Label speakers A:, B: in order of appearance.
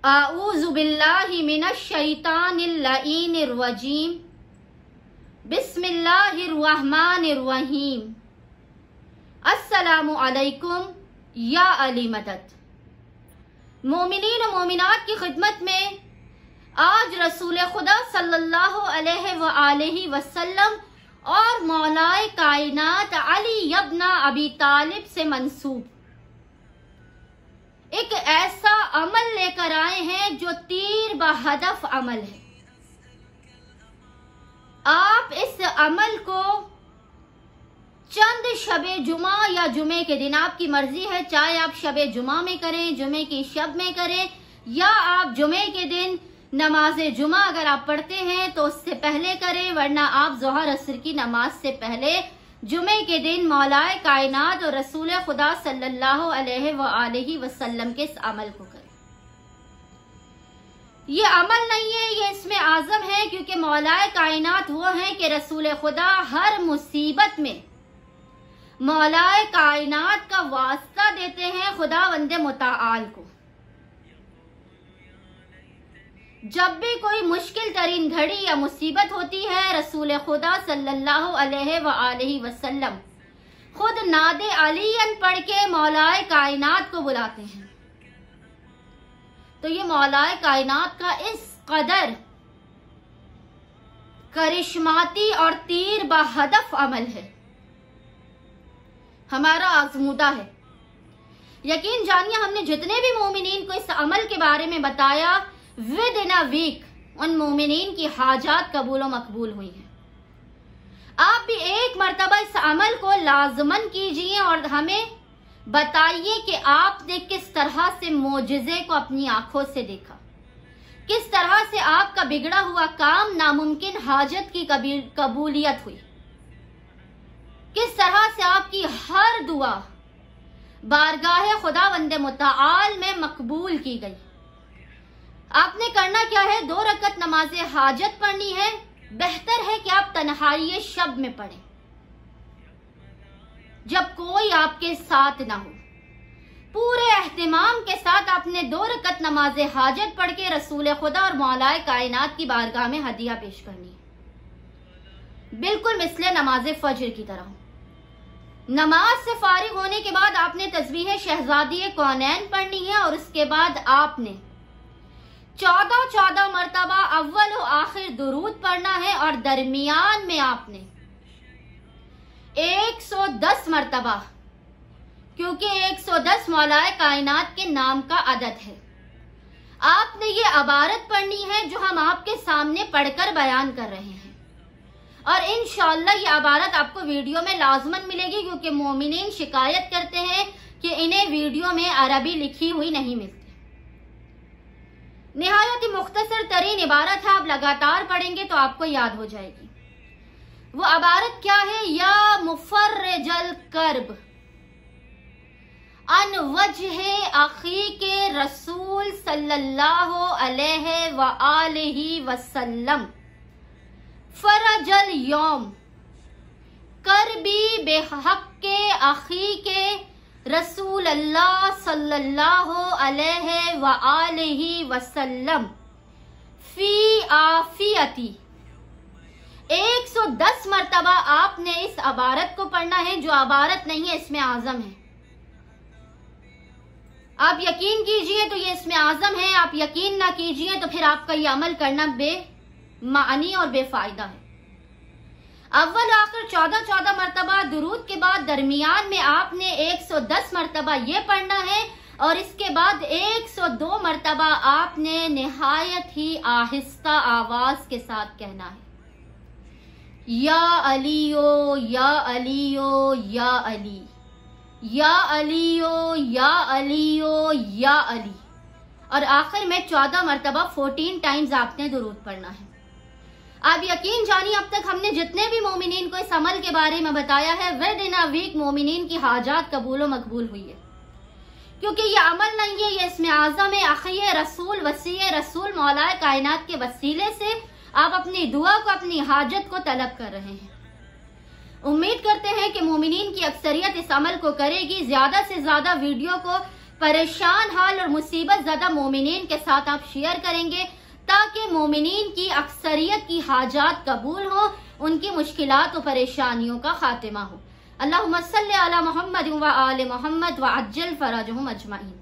A: आऊज़ु बिल्लाहि मिनश शैतानिर लईनिर रजीम। बिस्मिल्लाहिर रहमानिर रहीम। अस्सलामु अलैकुम या अली मदद। मोमिनीन और मोमिनात की खिदमत में आज रसूल खुदा सल्लल्लाहु अलैहि वसल्लम और मौलाए कायनात अली इब्न अबी तालिब से मंसूब एक ऐसा अमल लेकर आए हैं जो तीर बहदफ अमल है। आप इस अमल को चंद शबे जुमा या जुमे के दिन, आपकी मर्जी है, चाहे आप शबे जुमा में करें, जुमे की शब में करें, या आप जुमे के दिन नमाज जुमा अगर आप पढ़ते हैं तो उससे पहले करें, वरना आप ज़ोहर असर की नमाज से पहले जुमे के दिन मौलाए कायनात और रसूल खुदा सल्लल्लाहु अलैहि वसल्लम के इस अमल को करें। ये अमल नहीं है, ये इसमें आज़म है, क्योंकि मौलाए कायनात वो हैं कि रसूल खुदा हर मुसीबत में मौलाए कायनात का वास्ता देते हैं खुदावंदे मुताआल को। जब भी कोई मुश्किल तरीन घड़ी या मुसीबत होती है, रसूल खुदा सल्लल्लाहु अलैहि वसल्लम खुद नादे अलीयन पढ़ के मौलाए कायनात को बुलाते हैं। तो ये मौलाए कायनात का इस कदर करिश्माती और तीर बहदफ अमल है, हमारा आजमूदा है। यकीन जानिए, हमने जितने भी मोमिनीन को इस अमल के बारे में बताया, विद इन अ वीक उन मोमिनीन की हाजात कबूल व मकबूल हुई हैं। आप भी एक मर्तबा इस अमल को लाजमन कीजिए और हमें बताइए कि आपने किस तरह से मोजिज़े को अपनी आंखों से देखा, किस तरह से आपका बिगड़ा हुआ काम नामुमकिन हाजत की कबूलियत हुई, किस तरह से आपकी हर दुआ बारगाह खुदावंदे मुताआल में मकबूल की गई। आपने करना क्या है, 2 रकत नमाज हाजत पढ़नी है। बेहतर है कि आप तन्हाई शब में पढ़ें, जब कोई आपके साथ ना हो। पूरे एहतिमाम के साथ आपने 2 रकत नमाज हाजत पढ़ के रसूल खुदा और मौलाए कायनात की बारगाह में हदिया पेश करनी है, बिल्कुल मिसले नमाज फजर की तरह। नमाज से फारिग होने के बाद आपने तस्बीह शहजादी कौनैन पढ़नी है और उसके बाद आपने 14 मरतबा अव्वल और आखिर दुरूद पढ़ना है और दरमियान में आपने 110 मरतबा, क्योंकि 110 मौलाए कायनात के नाम का अदद है, आपने ये अबारत पढ़नी है जो हम आपके सामने पढ़कर बयान कर रहे हैं। और इंशाअल्लाह ये अबारत आपको वीडियो में लाजमन मिलेगी, क्योंकि मोमिनीन शिकायत करते हैं कि इन्हें वीडियो में अरबी लिखी हुई नहीं मिलती। निहायत ही मुख्तसर तरीन इबारत है, आप लगातार पढ़ेंगे तो आपको याद हो जाएगी। वो इबारत क्या है, या मुफर्रिजल कर्ब अन वजहे अखी के रसूल सल्लल्लाहु अलैहि वसल्लम फरजल यौम करबी बेहक के अखी के रसूल अल्लाह सल्लल्लाहु अलैहि वसल्लम फी आफियती। 110 मरतबा आपने इस अबारत को पढ़ना है, जो अबारत नहीं है, इसमें आजम है। आप यकीन कीजिए तो ये इसमें आजम है, आप यकीन ना कीजिए तो फिर आपका ये अमल करना बेमानी और बेफायदा है। अव्वल आखिर 14 मरतबा दुरूद के बाद दरमियान में आपने 110 मरतबा ये पढ़ना है और इसके बाद 102 मरतबा आपने निहायत ही आहिस्ता आवाज के साथ कहना है, या अलियो या अलियो या अली, या अलियो या अलियो या अली। और आखिर में 14 मरतबा 14 टाइम्स आपने दुरूद पढ़ना है। आप यकीन जानिए, अब तक हमने जितने भी मोमिनीन को इस अमल के बारे में बताया है, विद इन अ वीक मोमिनीन की हाजात कबूल व मकबूल हुई है, क्योंकि ये अमल नहीं है, ये इसमें आज़म है। अखी रसूल, वसी रसूल मौलाए कायनात के वसीले से आप अपनी दुआ को, अपनी हाजत को तलब कर रहे हैं। उम्मीद करते हैं कि मोमिनीन की अक्सरियत इस अमल को करेगी। ज्यादा से ज्यादा वीडियो को परेशान हाल और मुसीबत ज़्यादा मोमिनीन के साथ आप शेयर करेंगे ताकि मोमिनीन की अक्सरियत की हाजात कबूल हो, उनकी मुश्किलात और परेशानियों का खात्मा हो। अल्लाहुम्मा सल्ली अला मुहम्मद व आले मुहम्मद व अज्जल फरजहुम अजमाइन।